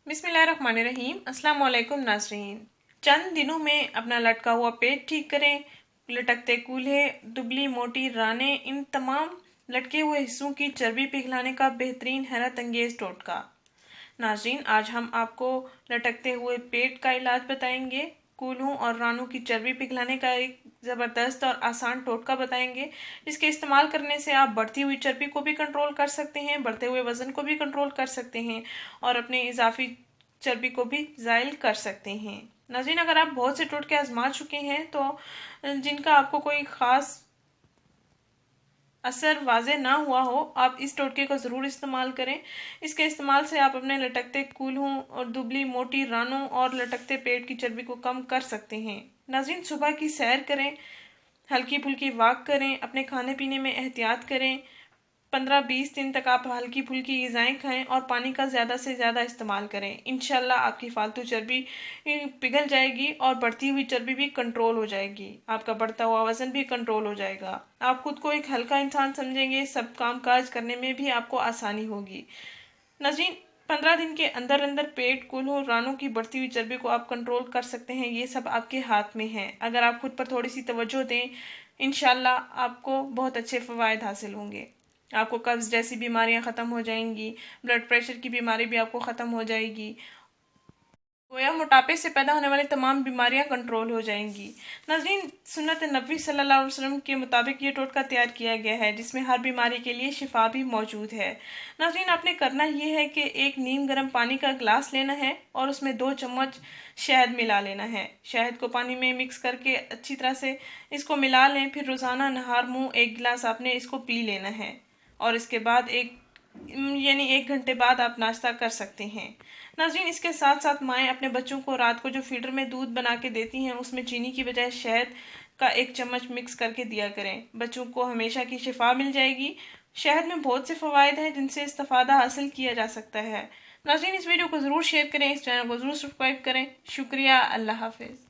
बिस्मिल्लाहिर्रहमानिर्रहीम। अस्सलाम वालेकुम नाज़रीन। चंद दिनों में अपना लटका हुआ पेट ठीक करें, लटकते कूल्हे, दुबली मोटी रानें, इन तमाम लटके हुए हिस्सों की चर्बी पिघलाने का बेहतरीन हैरत अंगेज टोटका। नाज़रीन, आज हम आपको लटकते हुए पेट का इलाज बताएंगे, कूल्हों और रानों की चर्बी पिघलाने का एक ज़बरदस्त और आसान टोटका बताएंगे, जिसके इस्तेमाल करने से आप बढ़ती हुई चर्बी को भी कंट्रोल कर सकते हैं, बढ़ते हुए वज़न को भी कंट्रोल कर सकते हैं और अपने इजाफी चर्बी को भी ज़ाइल कर सकते हैं। नाज़रीन, अगर आप बहुत से टोटके आजमा चुके हैं तो जिनका आपको कोई ख़ास असर वाज़े ना हुआ हो, आप इस टोटके को ज़रूर इस्तेमाल करें। इसके इस्तेमाल से आप अपने लटकते कूल्हों और दुबली मोटी रानों और लटकते पेट की चर्बी को कम कर सकते हैं। नाज़रीन, सुबह की सैर करें, हल्की फुल्की वॉक करें, अपने खाने पीने में एहतियात करें। 15-20 दिन तक आप हल्की फुल्की ग़िज़ाएँ खाएं और पानी का ज़्यादा से ज़्यादा इस्तेमाल करें। इंशाल्लाह आपकी फालतू चर्बी पिघल जाएगी और बढ़ती हुई चर्बी भी कंट्रोल हो जाएगी। आपका बढ़ता हुआ वज़न भी कंट्रोल हो जाएगा। आप खुद को एक हल्का इंसान समझेंगे, सब काम काज करने में भी आपको आसानी होगी। नाज़रीन, 15 दिन के अंदर अंदर पेट, कूल्हों, रानों की बढ़ती हुई चर्बी को आप कंट्रोल कर सकते हैं। ये सब आपके हाथ में है। अगर आप खुद पर थोड़ी सी तवज्जो दें, इंशाल्लाह आपको बहुत अच्छे फ़वाइद हासिल होंगे। आपको कब्ज़ जैसी बीमारियां ख़त्म हो जाएंगी, ब्लड प्रेशर की बीमारी भी आपको ख़त्म हो जाएगी, गोया मोटापे से पैदा होने वाली तमाम बीमारियां कंट्रोल हो जाएंगी। नाज़रीन, सुन्नत नबी सल्लल्लाहु अलैहि वसल्लम के मुताबिक ये टोटका तैयार किया गया है, जिसमें हर बीमारी के लिए शिफा भी मौजूद है। नाज़रीन, आपने करना ये है कि एक नीम गर्म पानी का गिलास लेना है और उसमें 2 चम्मच शहद मिला लेना है। शहद को पानी में मिक्स करके अच्छी तरह से इसको मिला लें। फिर रोज़ाना नहार मुँह 1 गिलास आपने इसको पी लेना है और इसके बाद 1 घंटे बाद आप नाश्ता कर सकते हैं। नाज़रीन, इसके साथ साथ माएँ अपने बच्चों को रात को जो फीडर में दूध बना के देती हैं, उसमें चीनी की बजाय शहद का 1 चम्मच मिक्स करके दिया करें। बच्चों को हमेशा की शिफा मिल जाएगी। शहद में बहुत से फ़वाइद हैं जिनसे इस्तेफादा हासिल किया जा सकता है। नाज़रीन, इस वीडियो को ज़रूर शेयर करें, इस चैनल को ज़रूर सब्सक्राइब करें। शुक्रिया। अल्लाह हाफ़िज़।